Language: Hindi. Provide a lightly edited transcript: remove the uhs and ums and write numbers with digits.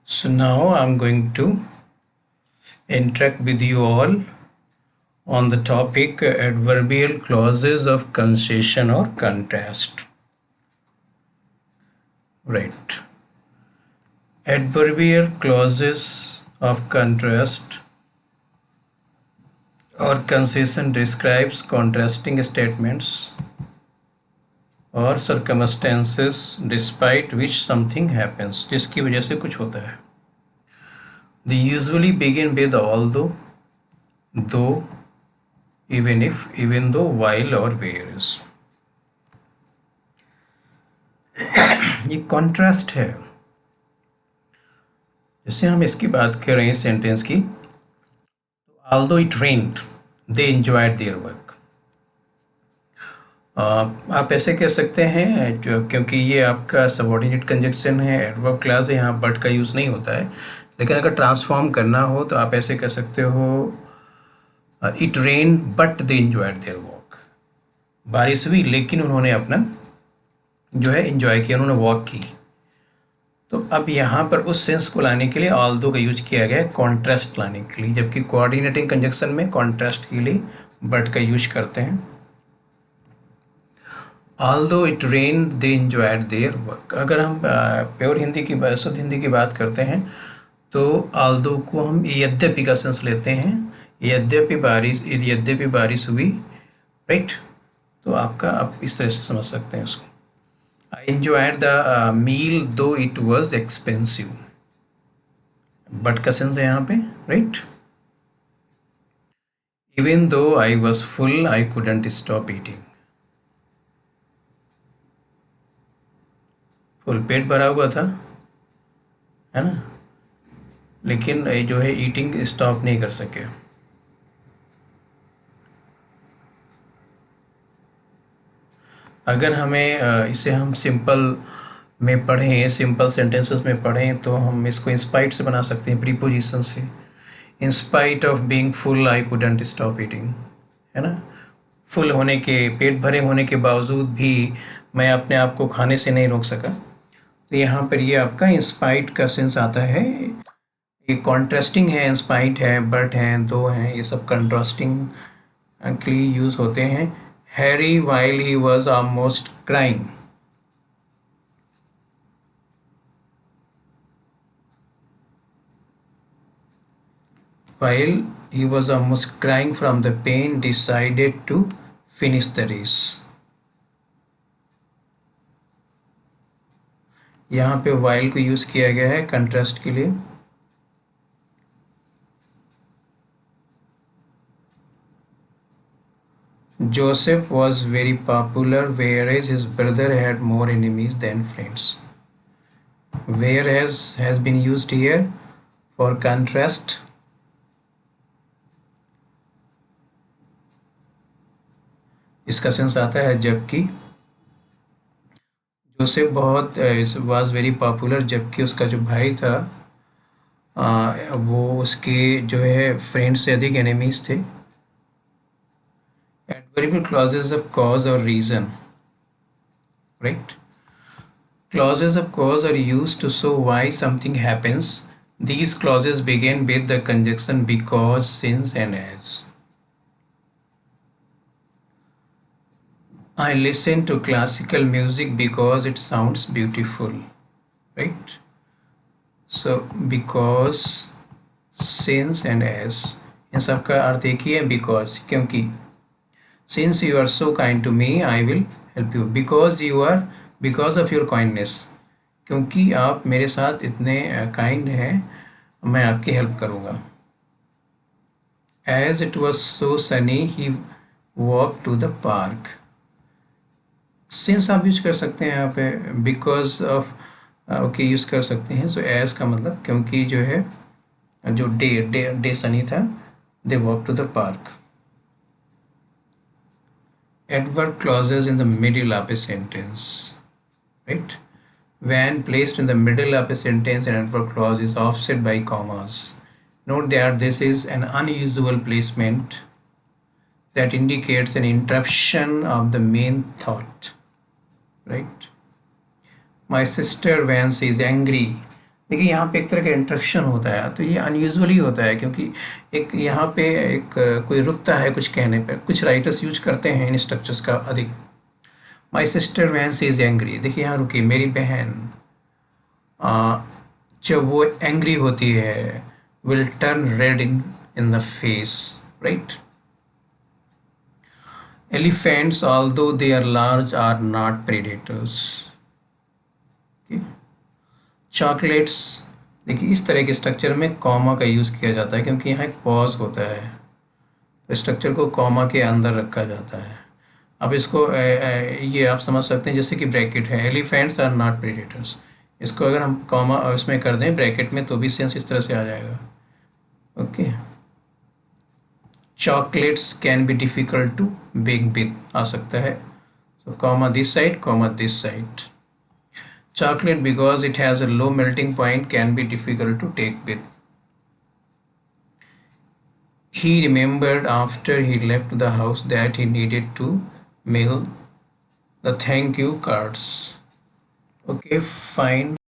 So now I'm going to interact with you all on the topic adverbial clauses of concession or contrast. Right. Adverbial clauses of contrast or concession describes contrasting statements or circumstances despite which something happens, जिसकी वजह से कुछ होता है. They usually begin with although, though, even if, even though, while or whereas. ये कॉन्ट्रास्ट है. जैसे हम इसकी बात कर रहे हैं सेंटेंस की, although it rained, they enjoyed their work. आप ऐसे कह सकते हैं क्योंकि ये आपका सबऑर्डिनेट कंजक्शन है, एडवर्ब क्लास है, यहाँ बट का यूज़ नहीं होता है. लेकिन अगर ट्रांसफॉर्म करना हो तो आप ऐसे कह सकते हो it rain but they enjoyed their walk. बारिश हुई लेकिन उन्होंने अपना जो है एंजॉय किया, उन्होंने वॉक की. तो अब यहाँ पर उस सेंस को लाने के लिए ऑल्दो का यूज किया गया है कॉन्ट्रास्ट लाने के लिए, जबकि कोऑर्डिनेटिंग कंजक्शन में कॉन्ट्रास्ट के लिए बट का यूज करते हैं. Although it rain they enjoyed their work. अगर हम प्योर हिंदी की शुद्ध हिंदी की बात करते हैं तो ऑल्दो को हम यद्यपि का सेंस लेते हैं. यद्यपि बारिश हुई, राइट. तो आपका आप इस तरह से समझ सकते हैं उसको. I enjoyed the meal though it was expensive. But का सेंस है यहाँ पे, right. Even though I was full, I couldn't stop eating. Full पेट भरा हुआ था, है ना, लेकिन जो है ईटिंग स्टॉप नहीं कर सके. अगर हमें इसे हम सिंपल में पढ़ें, सिंपल सेंटेंसेस में पढ़ें, तो हम इसको इंस्पाइट से बना सकते हैं, प्रीपोजिशन से. In spite of being full I couldn't stop eating, है ना. फुल होने के, पेट भरे होने के बावजूद भी मैं अपने आप को खाने से नहीं रोक सका. तो यहाँ पर ये आपका इंस्पाइट का सेंस आता है. ये कॉन्ट्रास्टिंग है, इंस्पाइट है, बट हैं, दो हैं, ये सब कंट्रास्टिंग के लिए यूज़ होते हैं. Harry while he was almost crying. While he was almost crying from the pain, decided to finish the race. यहाँ पे while को यूज़ किया गया है कंट्रास्ट के लिए. Joseph was very popular, whereas his brother had more enemies than friends. Whereas has been used here for contrast. इसका सेंस आता है जबकि. जोसेफ बहुत was very popular, जबकि उसका जो भाई था वो उसके जो है फ्रेंड से अधिक एनिमीज थे. Adverbial clauses of cause or reason, right? Clauses of cause are used to show why something happens. These clauses begin with the conjunction because, since, and as. I listen to classical music because it sounds beautiful, right? So because, since, and as, इन सब का अर्थ एक ही है. because, क्योंकि. Since you are so kind to me, I will help you. Because of your kindness. क्योंकि आप मेरे साथ इतने काइंड हैं, मैं आपकी हेल्प करूँगा. As it was so sunny, he walked to the park. Since आप यूज कर सकते हैं यहाँ पे. Because of ओके यूज़ कर सकते हैं. So as का मतलब क्योंकि जो है जो डे सनी था, they walked to the park. Adverb clauses in the middle of a sentence, right? When placed in the middle of a sentence, an adverb clause is offset by commas. Note that this is an unusual placement that indicates an interruption of the main thought, right? My sister, when she is angry, देखिए यहाँ पे एक तरह का इंटरेक्शन होता है, तो ये अनयूजुअली होता है क्योंकि एक यहाँ पे एक कोई रुकता है कुछ कहने पर, कुछ राइटर्स यूज करते हैं इन स्ट्रक्चर्स का अधिक। My sister van C is angry, देखिए यहाँ रुकी, मेरी बहन जब वो एंग्री होती है will turn red in the face, right. Elephants although they are large are not predators. Chocolates, देखिए इस तरह के स्ट्रक्चर में कॉमा का यूज़ किया जाता है क्योंकि यहाँ एक पॉज होता है, तो स्ट्रक्चर को कॉमा के अंदर रखा जाता है। अब इसको ये आप समझ सकते हैं जैसे कि ब्रैकेट है, एलिफेंट्स आर नॉट प्रेडेटर्स, इसको अगर हम कॉमा इसमें कर दें ब्रैकेट में तो भी सेंस इस तरह से आ जाएगा। Okay, chocolates can be difficult to bake with आ सकता है, so comma this side, comma this side. Chocolate, because it has a low melting point, can be difficult to take with. He remembered after he left the house that he needed to mail the thank you cards. Okay, fine.